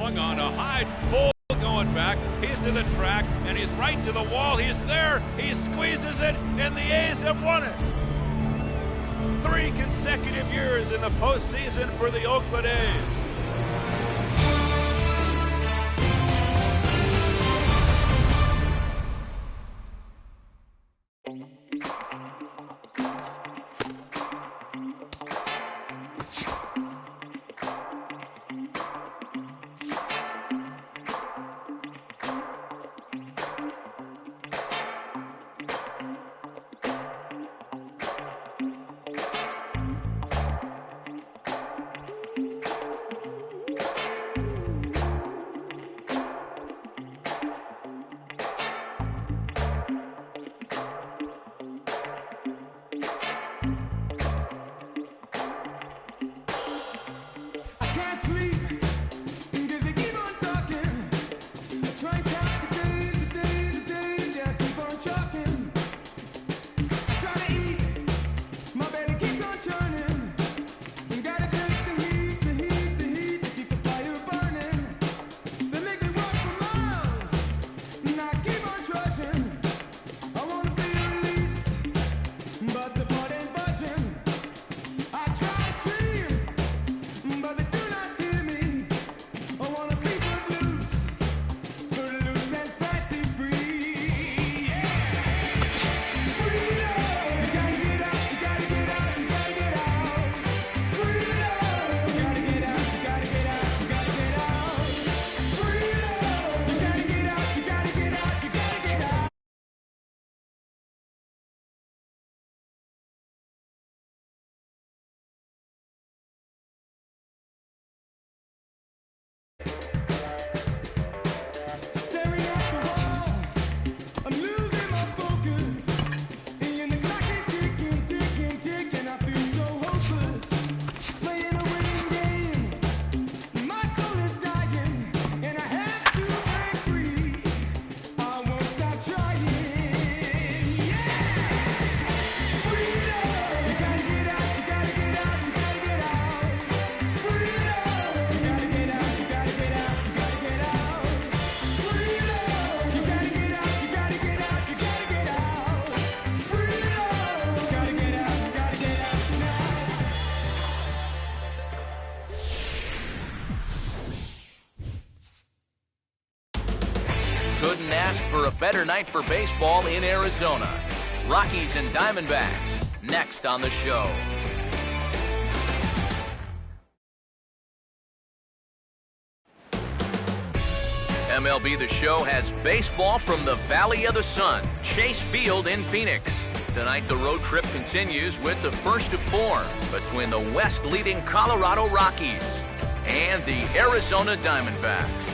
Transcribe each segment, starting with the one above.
swung on a high, full going back. He's to the track, and he's right to the wall. He's there. He squeezes it, and the A's have won it. 3 consecutive years in the postseason for the Oakland A's. Couldn't ask for a better night for baseball in Arizona. Rockies and Diamondbacks, next on the show. MLB The Show has baseball from the Valley of the Sun, Chase Field in Phoenix. Tonight the road trip continues with the first of 4 between the West-leading Colorado Rockies and the Arizona Diamondbacks.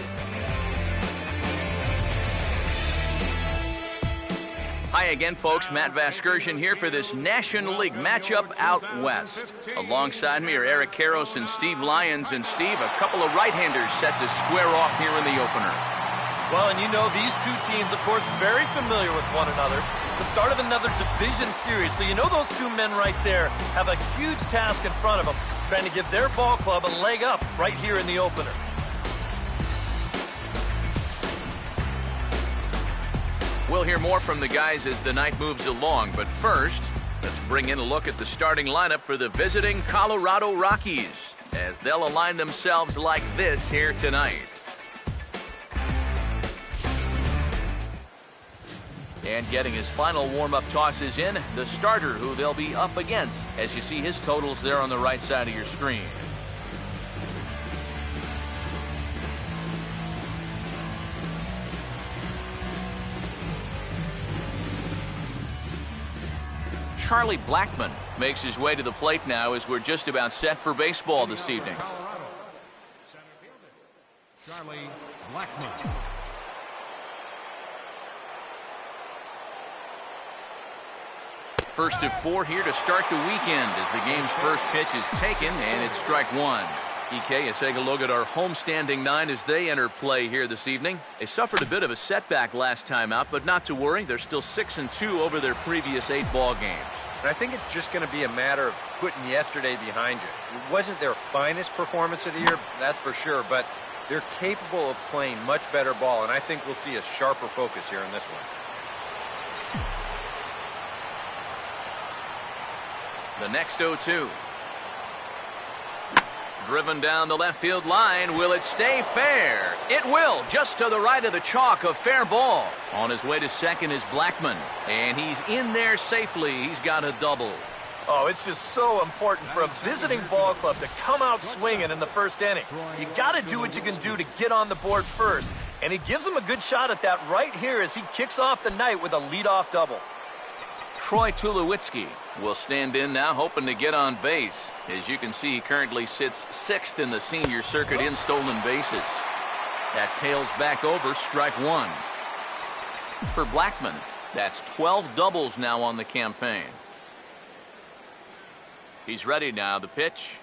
Hi again, folks. Matt Vasgersian here for this National League matchup out west. Alongside me are Eric Karros and Steve Lyons. And Steve, a couple of right-handers set to square off here in the opener. Well, and you know these two teams, of course, very familiar with one another. The start of another division series, so you know those two men right there have a huge task in front of them, trying to give their ball club a leg up right here in the opener. We'll hear more from the guys as the night moves along, but first, let's bring in a look at the starting lineup for the visiting Colorado Rockies, as they'll align themselves like this here tonight. And getting his final warm-up tosses in, the starter who they'll be up against, as you see his totals there on the right side of your screen. Charlie Blackmon makes his way to the plate now as we're just about set for baseball this evening. Charlie Blackmon. First of 4 here to start the weekend as the game's first pitch is taken, and it's strike 1. EK, let's take a look at our homestanding 9 as they enter play here this evening. They suffered a bit of a setback last time out, but not to worry. They're still 6-2 over their previous 8 ball games. And I think it's just going to be a matter of putting yesterday behind you. It wasn't their finest performance of the year, that's for sure, but They're capable of playing much better ball, and I think we'll see a sharper focus here in this one. The next 0-2. Driven down the left field line. Will it stay fair? It will, just to the right of the chalk, a fair ball. On his way to second is Blackmon, and he's in there safely. He's got a double. Oh, it's just so important for a visiting ball club to come out swinging in the first inning. You got to do what you can do to get on the board first, and he gives him a good shot at that right here as he kicks off the night with a leadoff double. Troy Tulowitzki will stand in now, hoping to get on base. As you can see, he currently sits 6th in the senior circuit in stolen bases. That tails back over, strike one. For Blackmon, that's 12 doubles now on the campaign. He's ready now, the pitch.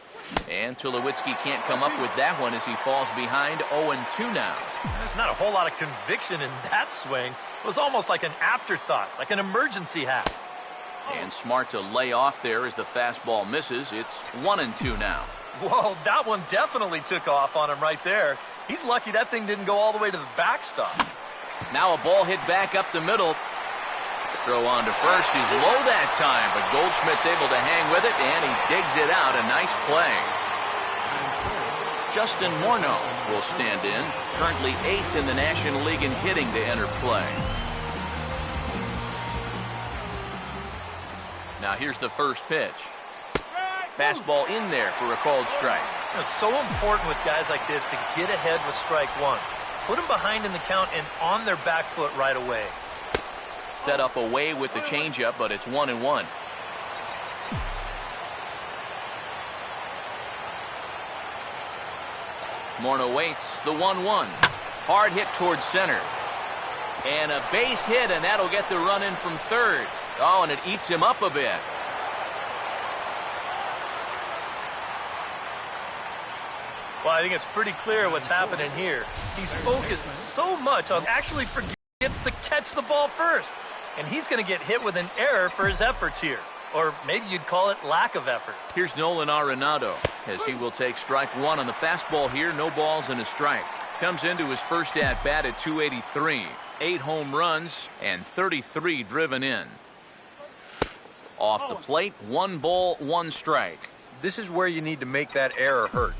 And Tulowitzki can't come up with that one as he falls behind 0-2 now. There's not a whole lot of conviction in that swing. It was almost like an afterthought, like an emergency hack. And smart to lay off there as the fastball misses. It's 1-2 now. Whoa, that one definitely took off on him right there. He's lucky that thing didn't go all the way to the backstop. Now a ball hit back up the middle. Throw on to first is low that time, but Goldschmidt's able to hang with it, and he digs it out. A nice play. Justin Morneau will stand in, currently 8th in the National League in hitting to enter play. Now here's the first pitch. Fastball in there for a called strike. It's so important with guys like this to get ahead with strike one. Put them behind in the count and on their back foot right away. Set up away with the changeup, but it's 1-1. Morneau waits the 1-1. Hard hit towards center. And a base hit, and that'll get the run in from third. Oh, and it eats him up a bit. Well, I think it's pretty clear what's happening here. He's focused so much on actually forgets to catch the ball first. And he's going to get hit with an error for his efforts here. Or maybe you'd call it lack of effort. Here's Nolan Arenado as he will take strike one on the fastball here. No balls and a strike. Comes into his first at-bat at 283. 8 home runs and 33 driven in. Off the plate, 1 ball, 1 strike. This is where you need to make that error hurt.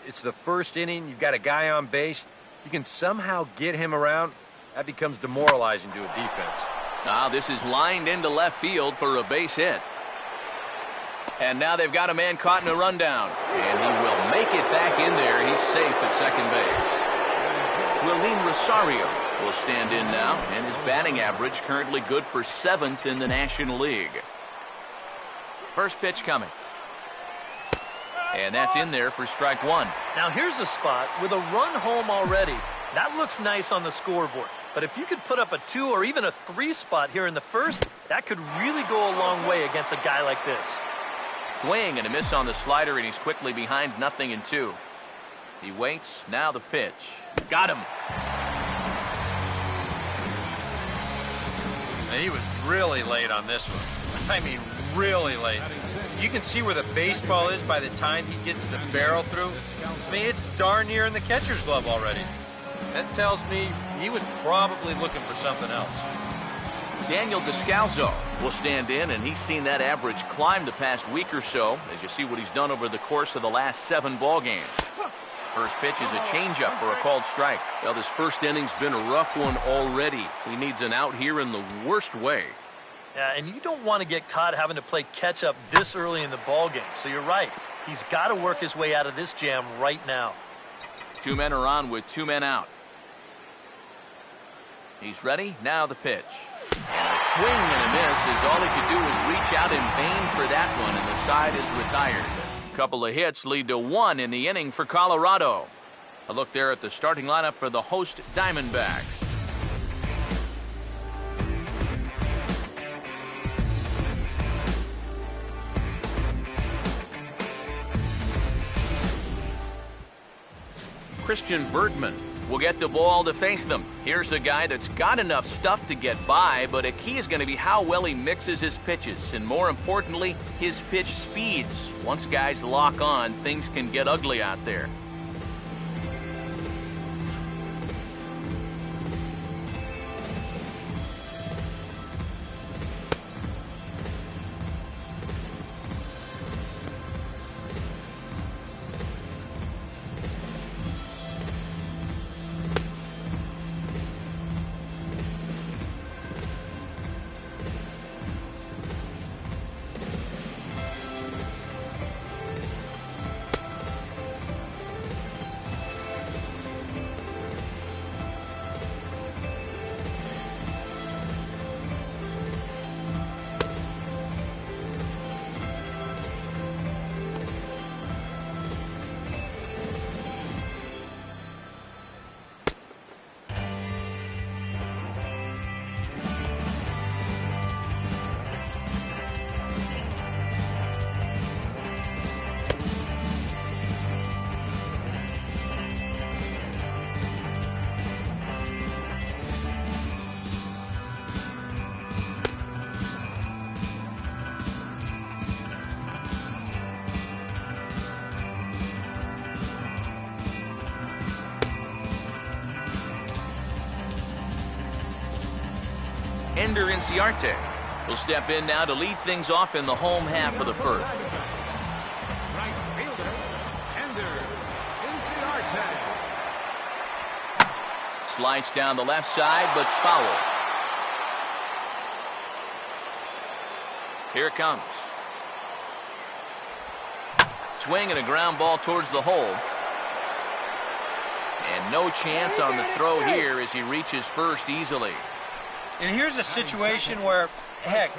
It's the first inning. You've got a guy on base. You can somehow get him around. That becomes demoralizing to a defense. Now this is lined into left field for a base hit. And now they've got a man caught in a rundown. And he will make it back in there. He's safe at second base. Willeen Rosario will stand in now. And his batting average currently good for 7th in the National League. First pitch coming. And that's in there for strike one. Now here's a spot with a run home already. That looks nice on the scoreboard. But if you could put up a 2 or even a 3 spot here in the first, that could really go a long way against a guy like this. Swing and a miss on the slider, and he's quickly behind 0-2. He waits. Now the pitch. Got him. And he was really late on this one. I mean, really late. You can see where the baseball is by the time he gets the barrel through. I mean, it's darn near in the catcher's glove already. That tells me he was probably looking for something else. Daniel Descalzo will stand in, and he's seen that average climb the past week or so as you see what he's done over the course of the last 7 ball games. First pitch is a changeup for a called strike. Well, this first inning's been a rough one already. He needs an out here in the worst way. Yeah, and you don't want to get caught having to play catch up this early in the ball game. So you're right. He's got to work his way out of this jam right now. 2 men are on with 2 men out. He's ready. Now the pitch. And a swing and a miss as all he could do was reach out in vain for that one, and the side is retired. A couple of hits lead to 1 in the inning for Colorado. A look there at the starting lineup for the host Diamondbacks. Christian Bergman will get the ball to face them. Here's a guy that's got enough stuff to get by, but a key is going to be how well he mixes his pitches, and more importantly, his pitch speeds. Once guys lock on, things can get ugly out there. Ender Inciarte will step in now to lead things off in the home half of the first. Right fielder, Ender Inciarte. Slice down the left side, but foul. Here it comes. Swing and a ground ball towards the hole. And no chance on the throw here as he reaches first easily. And here's a situation where, heck,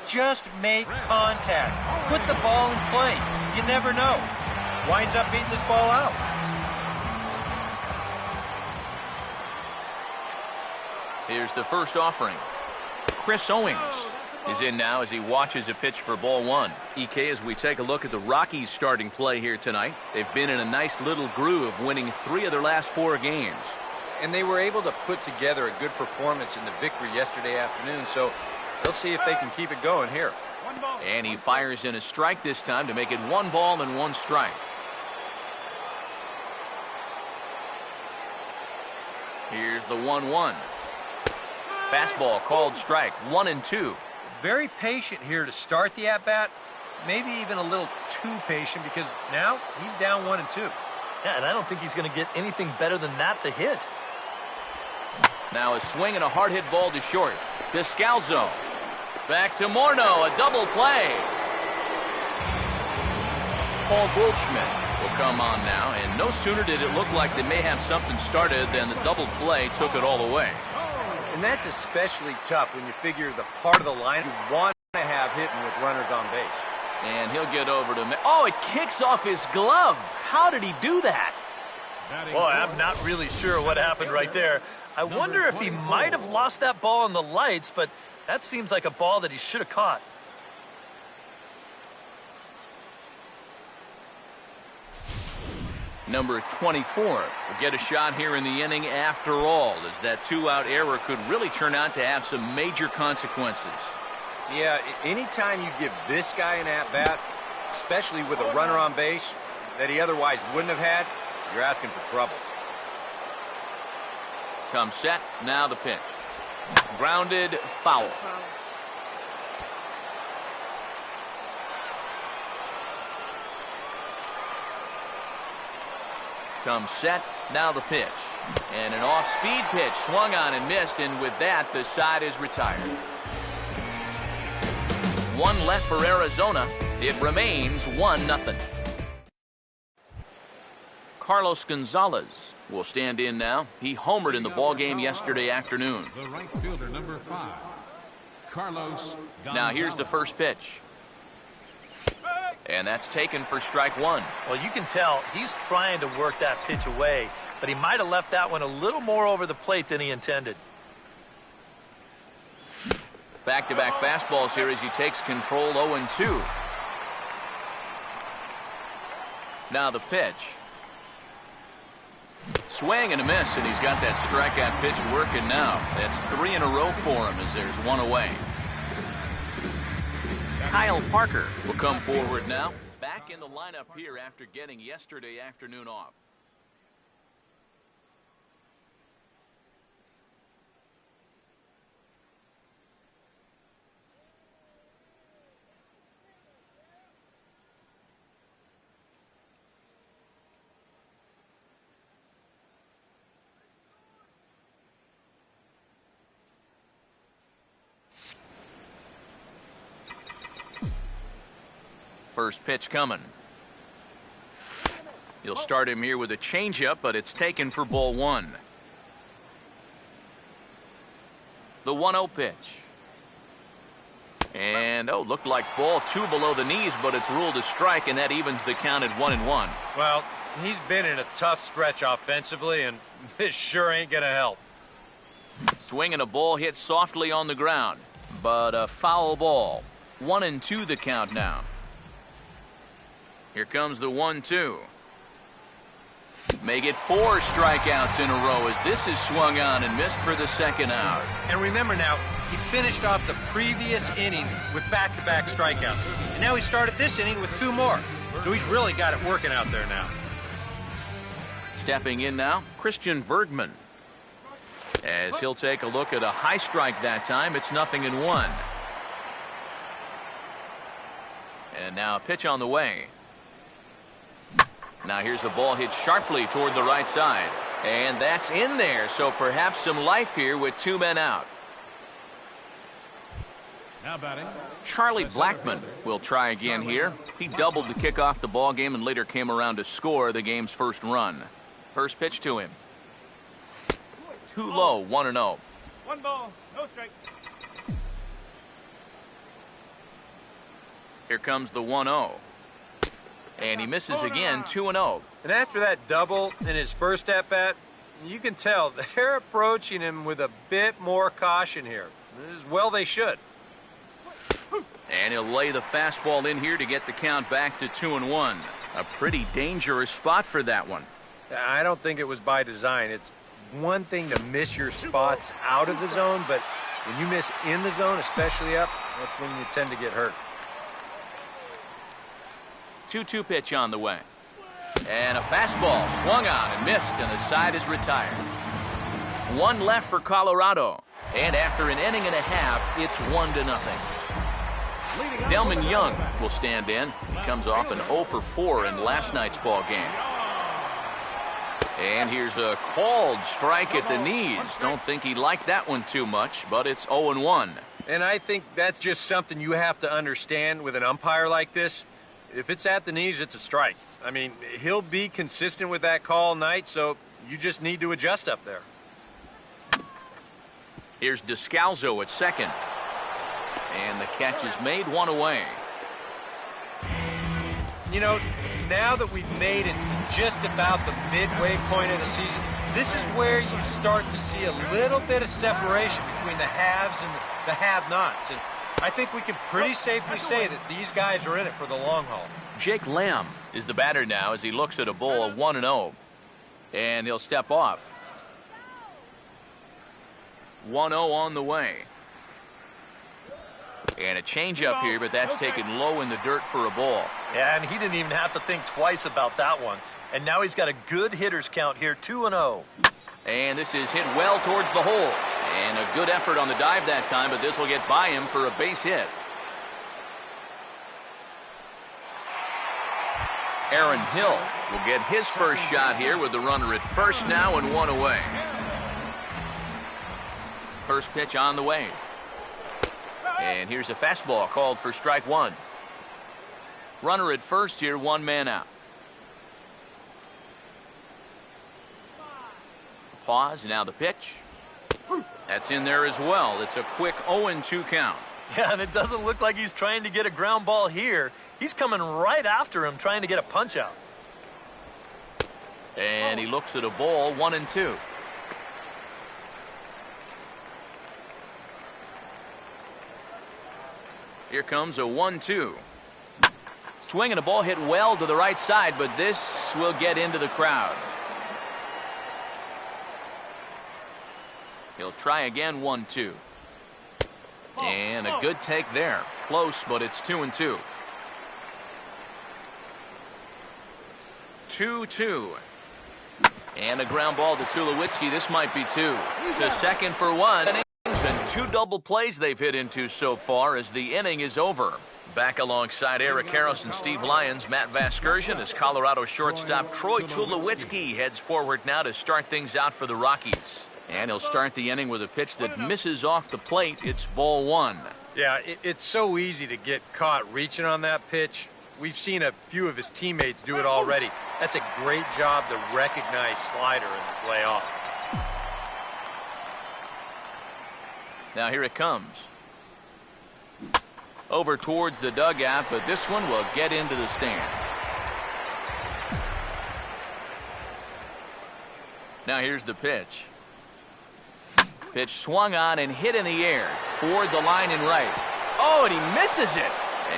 just make contact. Put the ball in play. You never know. Winds up beating this ball out. Here's the first offering. Chris Owings is in now as he watches a pitch for ball one. EK, as we take a look at the Rockies' starting play here tonight, they've been in a nice little groove, winning 3 of their last 4 games. And they were able to put together a good performance in the victory yesterday afternoon, so they'll see if they can keep it going here. And he fires in a strike this time to make it 1 ball and 1 strike. Here's the 1-1. Fastball called strike, 1-2. Very patient here to start the at-bat. Maybe even a little too patient because now he's down 1-2. Yeah, and I don't think he's going to get anything better than that to hit. Now a swing and a hard hit ball to short. Descalzo. Back to Morneau, a double play. Paul Goldschmidt will come on now, and no sooner did it look like they may have something started than the double play took it all away. And that's especially tough when you figure the part of the line you want to have hitting with runners on base. And he'll get over to... Oh, it kicks off his glove. How did he do that? Boy, I'm not really sure what happened right there. I wonder if he might have lost that ball in the lights, but that seems like a ball that he should have caught. Number 24 will get a shot here in the inning after all, as that 2-out error could really turn out to have some major consequences. Yeah, anytime you give this guy an at-bat, especially with a runner on base that he otherwise wouldn't have had, you're asking for trouble. Comes set, now the pitch. Grounded, foul. Comes set, now the pitch. And an off-speed pitch swung on and missed, and with that, the side is retired. 1 left for Arizona. It remains 1-0. Carlos Gonzalez will stand in now. He homered in the ballgame yesterday afternoon. The right fielder, number 5, Carlos Gonzalez. Now here's the first pitch. And that's taken for strike 1. Well, you can tell he's trying to work that pitch away, but he might have left that one a little more over the plate than he intended. Back-to-back fastballs here as he takes control 0-2. Now the pitch. Swing and a miss, and he's got that strikeout pitch working now. That's 3 in a row for him as there's 1 away. Kyle Parker will come forward now. Back in the lineup here after getting yesterday afternoon off. First pitch coming. You'll start him here with a changeup, but it's taken for ball 1. The 1-0 pitch. And, looked like ball 2 below the knees, but it's ruled a strike, and that evens the count at 1-1. Well, he's been in a tough stretch offensively, and this sure ain't going to help. Swinging a ball hit softly on the ground, but a foul ball. 1-2 the count now. Here comes the 1-2. Make it 4 strikeouts in a row as this is swung on and missed for the second out. And remember now, he finished off the previous inning with back-to-back strikeouts. And now he started this inning with 2 more. So he's really got it working out there now. Stepping in now, Christian Bergman. As he'll take a look at a high strike that time. It's 0-1. And now a pitch on the way. Now here's a ball hit sharply toward the right side. And that's in there, so perhaps some life here with 2 men out. Now batting, Charlie Blackmon will try again here. He doubled to kick off the ball game and later came around to score the game's first run. First pitch to him. Too low, 1-0. 1 ball, no strike. Here comes the 1-0. And he misses again, 2-0. And after that double in his first at-bat, you can tell they're approaching him with a bit more caution here. As well they should. And he'll lay the fastball in here to get the count back to 2-1. A pretty dangerous spot for that one. I don't think it was by design. It's one thing to miss your spots out of the zone, but when you miss in the zone, especially up, that's when you tend to get hurt. 2-2 pitch on the way. And a fastball swung on and missed, and the side is retired. 1 left for Colorado. And after an inning and a half, it's 1-0. Delman Young will stand in. He comes off an 0 for 4 in last night's ball game. And here's a called strike at the knees. Don't think he liked that one too much, but it's 0-1. And I think that's just something you have to understand with an umpire like this. If it's at the knees, it's a strike. I mean, he'll be consistent with that call all night, so you just need to adjust up there. Here's Descalzo at second. And the catch is made, 1 away. You know, now that we've made it to just about the midway point of the season, this is where you start to see a little bit of separation between the haves and the have-nots. And I think we can pretty safely say that these guys are in it for the long haul. Jake Lamb is the batter now as he looks at a ball of 1-0. And he'll step off. 1-0 on the way. And a changeup here, but that's taken low in the dirt for a ball. Yeah, and he didn't even have to think twice about that one. And now he's got a good hitter's count here, 2-0. And this is hit well towards the hole. And a good effort on the dive that time, but this will get by him for a base hit. Aaron Hill will get his first shot here with the runner at first now and 1 away. First pitch on the way. And here's a fastball called for strike 1. Runner at first here, 1 man out. Pause, now the pitch. That's in there as well. It's a quick 0-2 count. Yeah, and it doesn't look like he's trying to get a ground ball here. He's coming right after him, trying to get a punch out. And he looks at a ball, 1-2. Here comes a 1-2. Swing and a ball hit well to the right side, but this will get into the crowd. He'll try again, 1-2. And a good take there. Close, but it's 2-2. 2-2. And a ground ball to Tulowitzki. This might be 2. To second for 1. And 2 double plays they've hit into so far as the inning is over. Back alongside Eric Harris and Steve Lyons, Matt Vasgersian as Colorado shortstop Troy Tulowitzki heads forward now to start things out for the Rockies. And he'll start the inning with a pitch that misses off the plate. It's ball 1. Yeah, it's so easy to get caught reaching on that pitch. We've seen a few of his teammates do it already. That's a great job to recognize slider and play off. Now here it comes. Over towards the dugout, but this one will get into the stands. Now here's the pitch. Pitch swung on and hit in the air toward the line and right. Oh, and he misses it.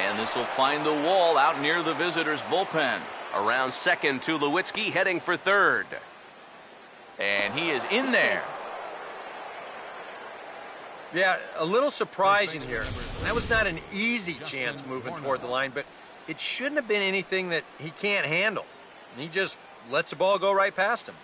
And this will find the wall out near the visitors' bullpen. Around second, Tulowitzki heading for third. And he is in there. Yeah, a little surprising here. That was not an easy chance moving toward the line, but it shouldn't have been anything that he can't handle. And he just lets the ball go right past him.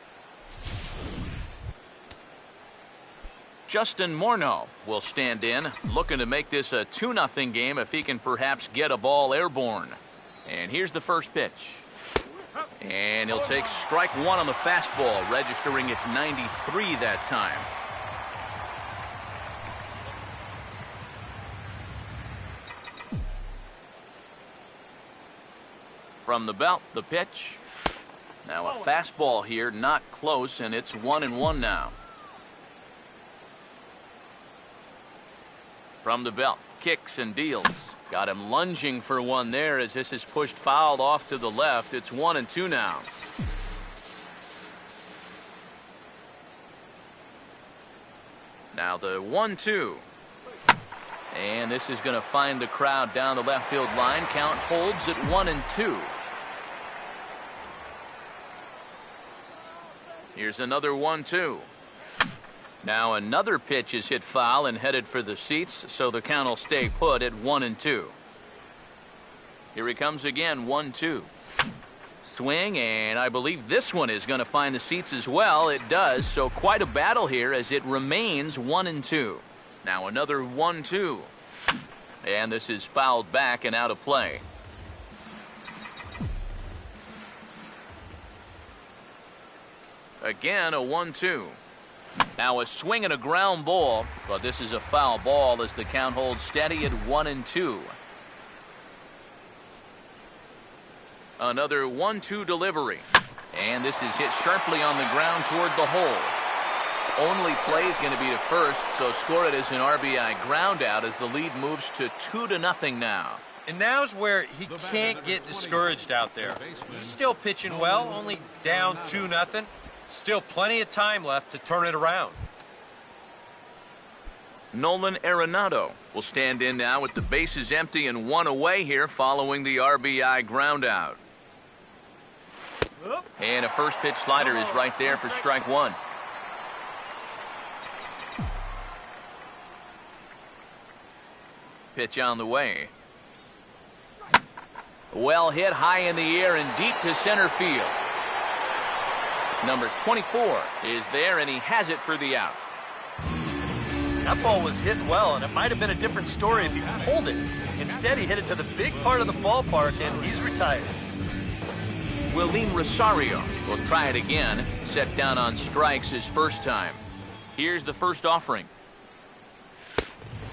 Justin Morneau will stand in, looking to make this a 2-0 game if he can perhaps get a ball airborne. And here's the first pitch. And he'll take strike one on the fastball, registering at 93 that time. From the belt, the pitch. Now a fastball here, not close, and it's 1-1 now. From the belt, kicks and deals. Got him lunging for one there as this is pushed foul off to the left. It's 1-2 now. Now the 1-2. And this is going to find the crowd down the left field line. Count holds at 1-2. Here's another 1-2. Now another pitch is hit foul and headed for the seats, so the count will stay put at 1-2. Here he comes again, 1-2. Swing, and I believe this one is going to find the seats as well. It does, so quite a battle here as it remains 1-2. Now another 1-2. And this is fouled back and out of play. Again, a 1-2. Now a swing and a ground ball, but this is a foul ball as the count holds steady at 1-2. Another 1-2 delivery. And this is hit sharply on the ground toward the hole. Only play is going to be to first, so score it as an RBI ground out as the lead moves to 2-0 now. And now's where he can't get discouraged out there. He's still pitching well, only down 2-0. Still plenty of time left to turn it around. Nolan Arenado will stand in now with the bases empty and one away here following the RBI ground out. And a first pitch slider is right there for strike one. Pitch on the way. Well hit high in the air and deep to center field. Number 24 is there, and he has it for the out. That ball was hit well, and it might have been a different story if he pulled it. Instead, he hit it to the big part of the ballpark, and he's retired. Willeen Rosario will try it again. Set down on strikes his first time. Here's the first offering.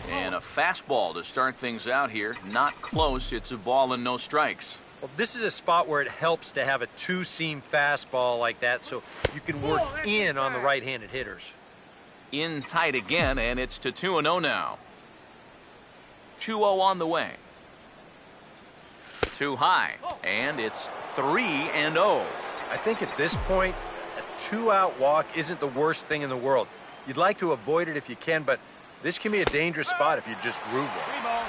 And a fastball to start things out here. Not close. It's a ball and no strikes. Well, this is a spot where it helps to have a two-seam fastball like that so you can work in on the right-handed hitters. In tight again, and it's to 2-0 now. 2-0 on the way. Too high, and it's 3-0. I think at this point, a two-out walk isn't the worst thing in the world. You'd like to avoid it if you can, but this can be a dangerous spot if you just groove one.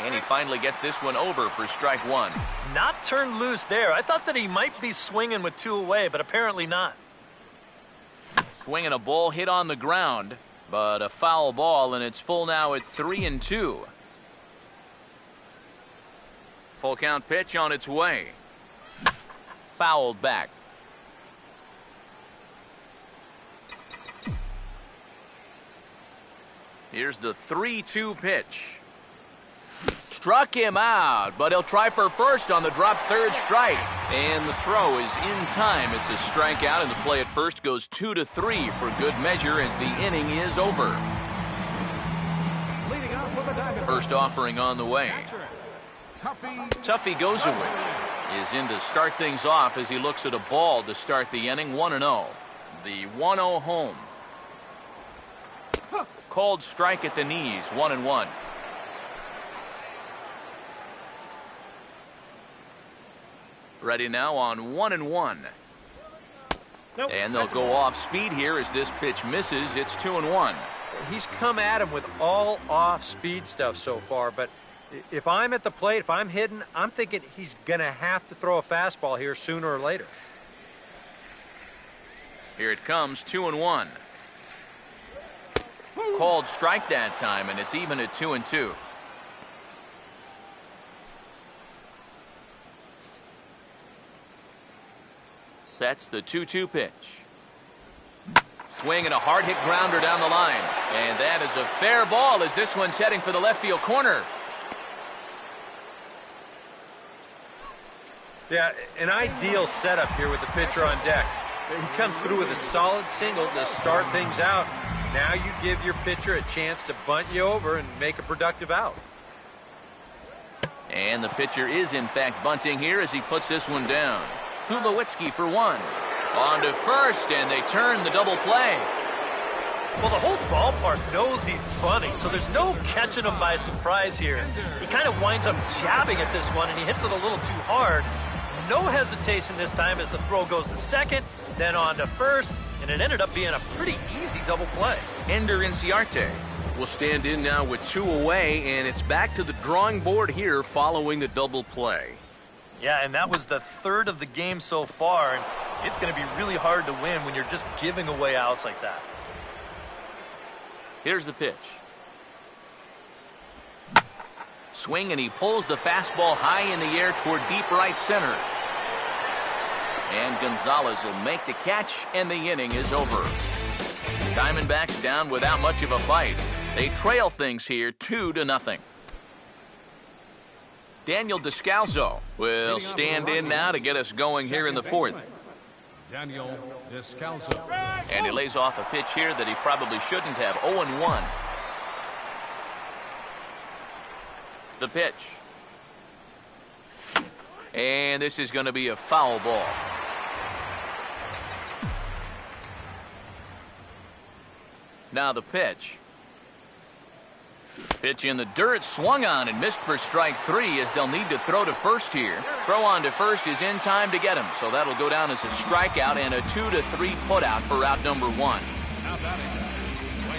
And he finally gets this one over for strike one. Not turned loose there. I thought that he might be swinging with two away, but apparently not. Swinging a ball hit on the ground, but a foul ball, and it's full now at 3-2. Full count pitch on its way. Fouled back. Here's the 3-2 pitch. Struck him out, but he'll try for first on the drop third strike. And the throw is in time. It's a strikeout, and the play at first goes 2-3 for good measure as the inning is over. First offering on the way. Tuffy Gozowicz is in to start things off as he looks at a ball to start the inning. 1-0. The 1-0 home. Called strike at the knees. 1-1. Ready now on 1-1. Nope. And they'll go off speed here as this pitch misses. It's 2-1. He's come at him with all off-speed stuff so far, but if I'm at the plate, if I'm hitting, I'm thinking he's going to have to throw a fastball here sooner or later. Here it comes, 2-1. Called strike that time, and it's even at 2-2. Sets the 2-2 pitch. Swing and a hard hit grounder down the line. And that is a fair ball as this one's heading for the left field corner. Yeah, an ideal setup here with the pitcher on deck. He comes through with a solid single to start things out. Now you give your pitcher a chance to bunt you over and make a productive out. And the pitcher is in fact bunting here as he puts this one down. Tulowitzki for one. On to first, and they turn the double play. Well, the whole ballpark knows he's bunting, so there's no catching him by surprise here. He kind of winds up jabbing at this one, and he hits it a little too hard. No hesitation this time as the throw goes to second, then on to first, and it ended up being a pretty easy double play. Ender Inciarte will stand in now with 2 away, and it's back to the drawing board here following the double play. Yeah, and that was the third of the game so far, and it's going to be really hard to win when you're just giving away outs like that. Here's the pitch. Swing, and he pulls the fastball high in the air toward deep right center. And Gonzalez will make the catch, and the inning is over. Diamondbacks down without much of a fight. They trail things here 2-0. Daniel Descalzo will stand in now to get us going here in the fourth. Daniel Descalzo. And he lays off a pitch here that he probably shouldn't have. 0-1. The pitch. And this is going to be a foul ball. Now the pitch. Pitch in the dirt, swung on and missed for strike 3 as they'll need to throw to first here. Throw on to first is in time to get him, so that'll go down as a strikeout and a 2-3 putout for out number 1.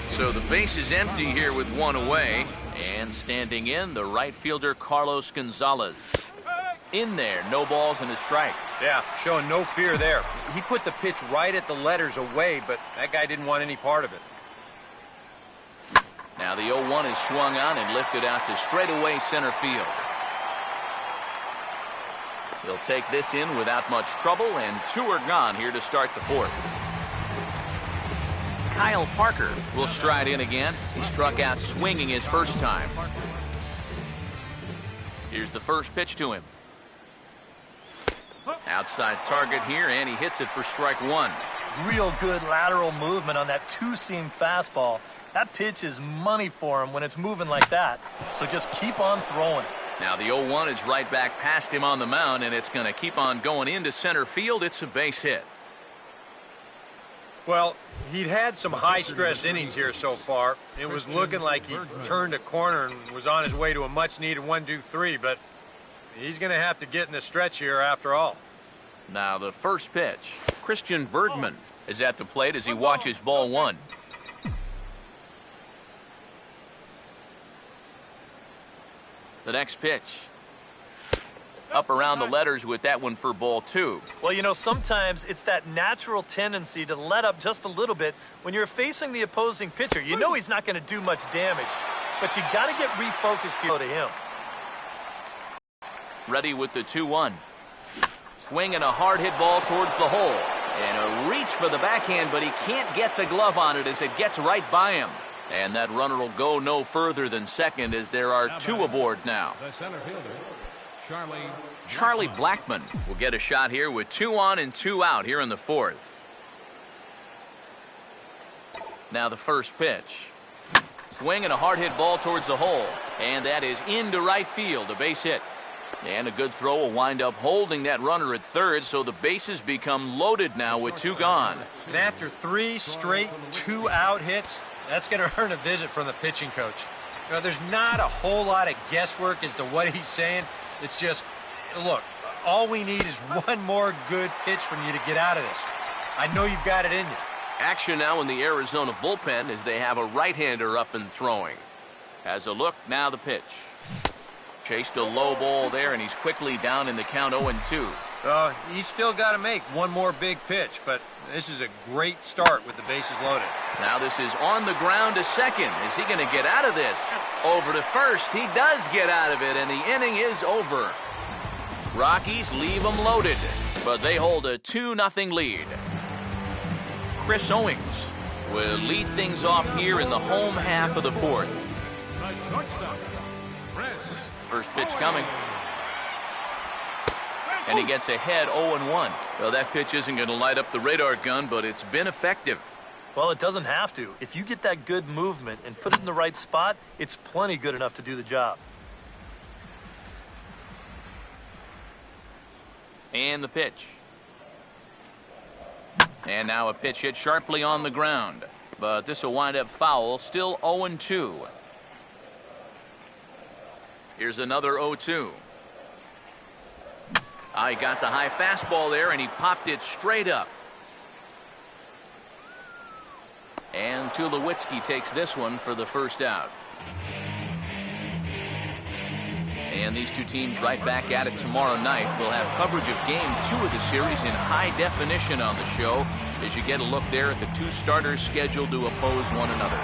So the base is empty here with 1 away, and standing in, the right fielder Carlos Gonzalez. In there, no balls and a strike. Yeah, showing no fear there. He put the pitch right at the letters away, but that guy didn't want any part of it. Now the 0-1 is swung on and lifted out to straightaway center field. He'll take this in without much trouble, and 2 are gone here to start the fourth. Kyle Parker will stride in again. He struck out swinging his first time. Here's the first pitch to him. Outside target here, and he hits it for strike 1. Real good lateral movement on that 2-seam fastball. That pitch is money for him when it's moving like that. So just keep on throwing. Now the 0-1 is right back past him on the mound, and it's going to keep on going into center field. It's a base hit. Well, he'd had some high-stress innings here so far. It was looking like he turned a corner and was on his way to a much-needed 1-2-3, but he's going to have to get in the stretch here after all. Now the first pitch. Christian Bergman is at the plate as he watches ball 1. The next pitch. Up around the letters with that one for ball 2. Well, you know, sometimes it's that natural tendency to let up just a little bit when you're facing the opposing pitcher. You know he's not going to do much damage, but you got to get refocused here to him. Ready with the 2-1. Swing and a hard hit ball towards the hole. And a reach for the backhand, but he can't get the glove on it as it gets right by him. And that runner will go no further than second as there are 2 aboard now. The center fielder, Charlie Blackmon will get a shot here with 2 on and 2 out here in the fourth. Now the first pitch. Swing and a hard hit ball towards the hole. And that is into right field, a base hit. And a good throw will wind up holding that runner at third, so the bases become loaded now with 2 gone. And after 3 straight 2-out hits, that's going to earn a visit from the pitching coach. You know, there's not a whole lot of guesswork as to what he's saying. It's just, look, all we need is one more good pitch from you to get out of this. I know you've got it in you. Action now in the Arizona bullpen as they have a right-hander up and throwing. Has a look, now the pitch. Chased a low ball there, and he's quickly down in the count 0-2. He's still got to make one more big pitch, but this is a great start with the bases loaded. Now this is on the ground to second. Is he going to get out of this? Over to first. He does get out of it, and the inning is over. Rockies leave them loaded, but they hold a 2-0 lead. Chris Owings will lead things off here in the home half of the fourth. The shortstop, Chris. First pitch coming. And he gets ahead 0-1. Well, that pitch isn't going to light up the radar gun, but it's been effective. Well, it doesn't have to. If you get that good movement and put it in the right spot, it's plenty good enough to do the job. And the pitch. And now a pitch hit sharply on the ground. But this will wind up foul, still 0-2. Here's another 0-2. He got the high fastball there, and he popped it straight up. And Tulowitzki takes this one for the first out. And these two teams right back at it tomorrow night. We'll have coverage of Game 2 of the series in high definition on the show as you get a look there at the two starters scheduled to oppose one another.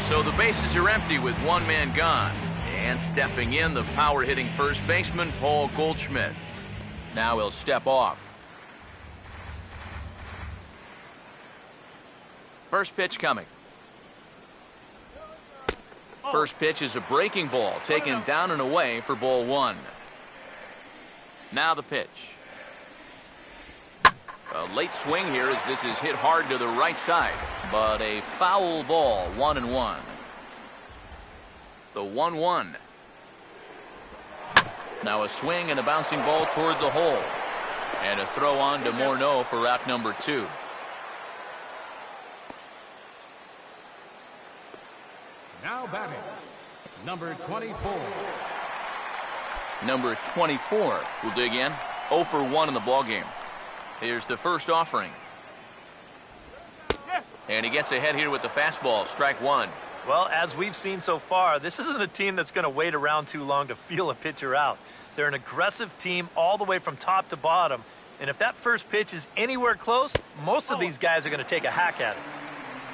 So the bases are empty with one man gone. And stepping in, the power-hitting first baseman, Paul Goldschmidt. Now he'll step off. First pitch coming. First pitch is a breaking ball, taken down and away for ball one. Now the pitch. A late swing here as this is hit hard to the right side, but a foul ball, 1-1. The 1-1. Now a swing and a bouncing ball toward the hole. And a throw on to Morneau for out number 2. Now batting, number 24. Number 24 will dig in. 0 for 1 in the ballgame. Here's the first offering. And he gets ahead here with the fastball. Strike one. Well, as we've seen so far, this isn't a team that's going to wait around too long to feel a pitcher out. They're an aggressive team all the way from top to bottom. And if that first pitch is anywhere close, most of these guys are going to take a hack at it.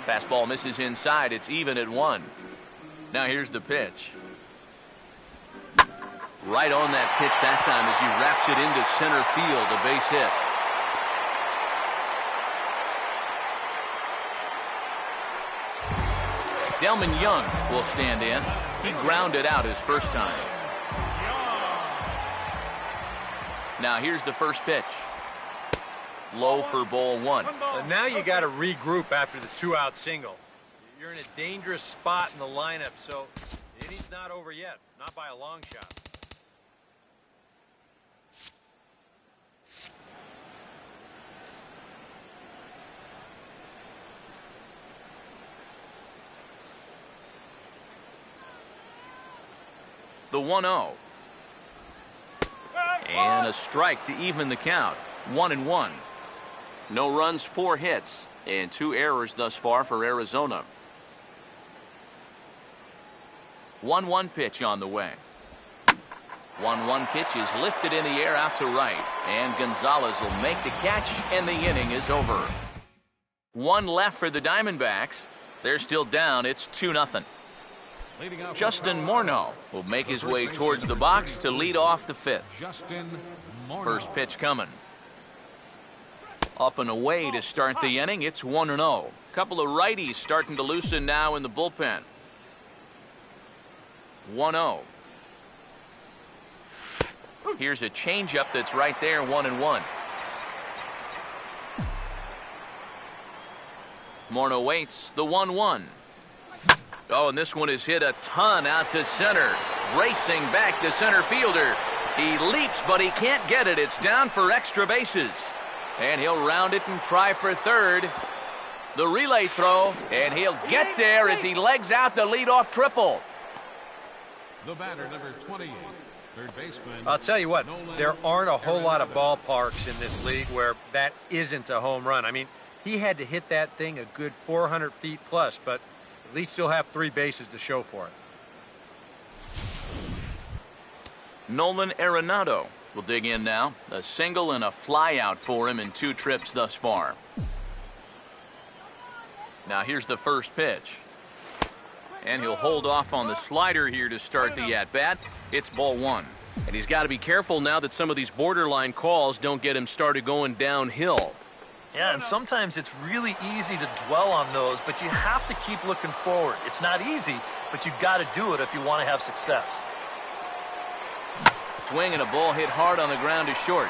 Fastball misses inside. It's even at 1. Now here's the pitch. Right on that pitch that time as he wraps it into center field, a base hit. Delman Young will stand in. He grounded out his first time. Now here's the first pitch. Low for ball 1. So now you got to regroup after the 2-out single. You're in a dangerous spot in the lineup, so the inning's not over yet, not by a long shot. The 1-0. And a strike to even the count. 1-1. No runs, 4 hits, and 2 errors thus far for Arizona. 1-1 pitch on the way. 1-1 pitch is lifted in the air out to right, and Gonzalez will make the catch, and the inning is over. 1 left for the Diamondbacks. They're still down. It's 2-0. Justin Morneau will make his way towards the box to lead off the 5th. First pitch coming. Up and away to start the inning. It's 1-0. Couple of righties starting to loosen now in the bullpen. 1-0. Here's a changeup that's right there, 1-1. Morneau waits. The 1-1. Oh, and this one is hit a ton out to center. Racing back the center fielder. He leaps, but he can't get it. It's down for extra bases. And he'll round it and try for third. The relay throw, and he'll get there as he legs out the leadoff triple. The batter, number 28, third baseman. I'll tell you what, there aren't a whole lot of ballparks in this league where that isn't a home run. I mean, he had to hit that thing a good 400 feet plus, but at least he'll have 3 bases to show for it. Nolan Arenado will dig in now. A single and a fly out for him in 2 trips thus far. Now here's the first pitch. And he'll hold off on the slider here to start the at-bat. It's ball 1. And he's got to be careful now that some of these borderline calls don't get him started going downhill. Yeah, and sometimes it's really easy to dwell on those, but you have to keep looking forward. It's not easy, but you've got to do it if you want to have success. Swing and a ball hit hard on the ground is short.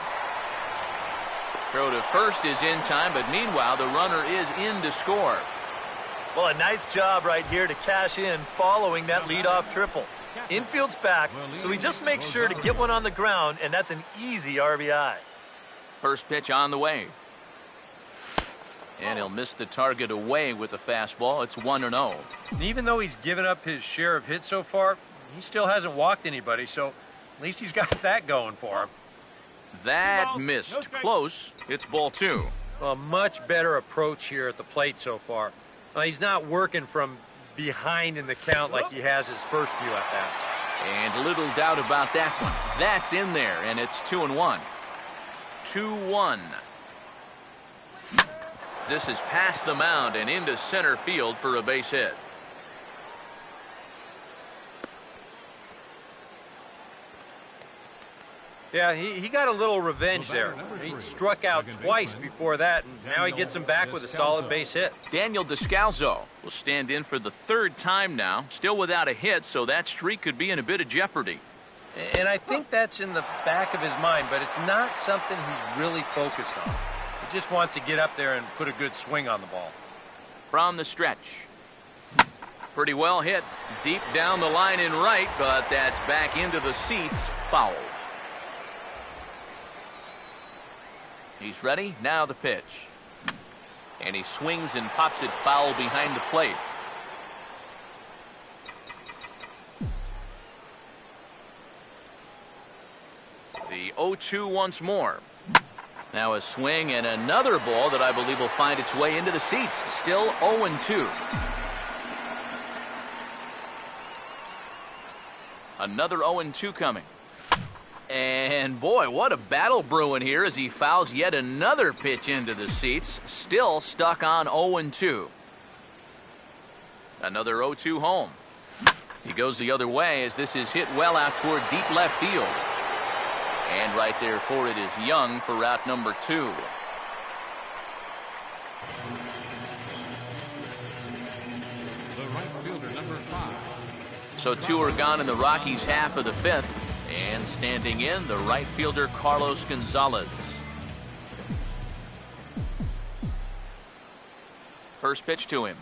Throw to first is in time, but meanwhile the runner is in to score. Well, a nice job right here to cash in following that leadoff triple. Infield's back, so he just makes sure to get one on the ground, and that's an easy RBI. First pitch on the way. And he'll miss the target away with the fastball. It's 1-0. Even though he's given up his share of hits so far, he still hasn't walked anybody, so at least he's got that going for him. That missed. Close. It's ball 2. A much better approach here at the plate so far. He's not working from behind in the count like he has his first few at-bats. And little doubt about that one. That's in there, and it's 2-1. 2-1. This is past the mound and into center field for a base hit. Yeah, he got a little revenge there. He struck out twice before that, and now he gets him back with a solid base hit. Daniel Descalzo will stand in for the third time now, still without a hit, so that streak could be in a bit of jeopardy. And I think that's in the back of his mind, but it's not something he's really focused on. He just wants to get up there and put a good swing on the ball. From the stretch. Pretty well hit. Deep down the line in right, but that's back into the seats. Foul. He's ready. Now the pitch. And he swings and pops it foul behind the plate. The 0-2 once more. Now a swing and another ball that I believe will find its way into the seats. Still 0-2. Another 0-2 coming. And boy, what a battle brewing here as he fouls yet another pitch into the seats. Still stuck on 0-2. Another 0-2 home. He goes the other way as this is hit well out toward deep left field. And right there for it is Young for route number 2. The right fielder, number 5. So 2 are gone in the Rockies' half of the 5th. And standing in, the right fielder, Carlos Gonzalez. First pitch to him.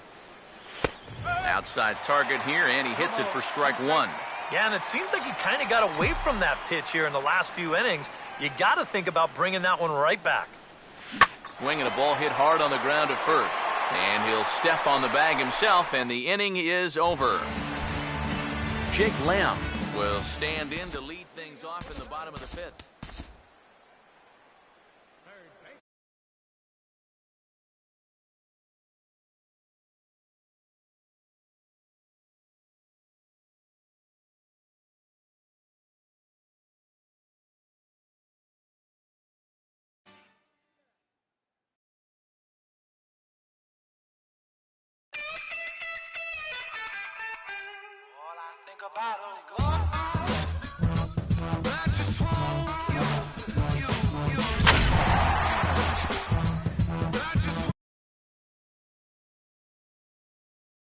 Outside target here, and he hits it for strike 1. Yeah, and it seems like he kind of got away from that pitch here in the last few innings. You got to think about bringing that one right back. Swinging a ball hit hard on the ground at first. And he'll step on the bag himself, and the inning is over. Jake Lamb will stand in to lead things off in the bottom of the 5th. All I think about is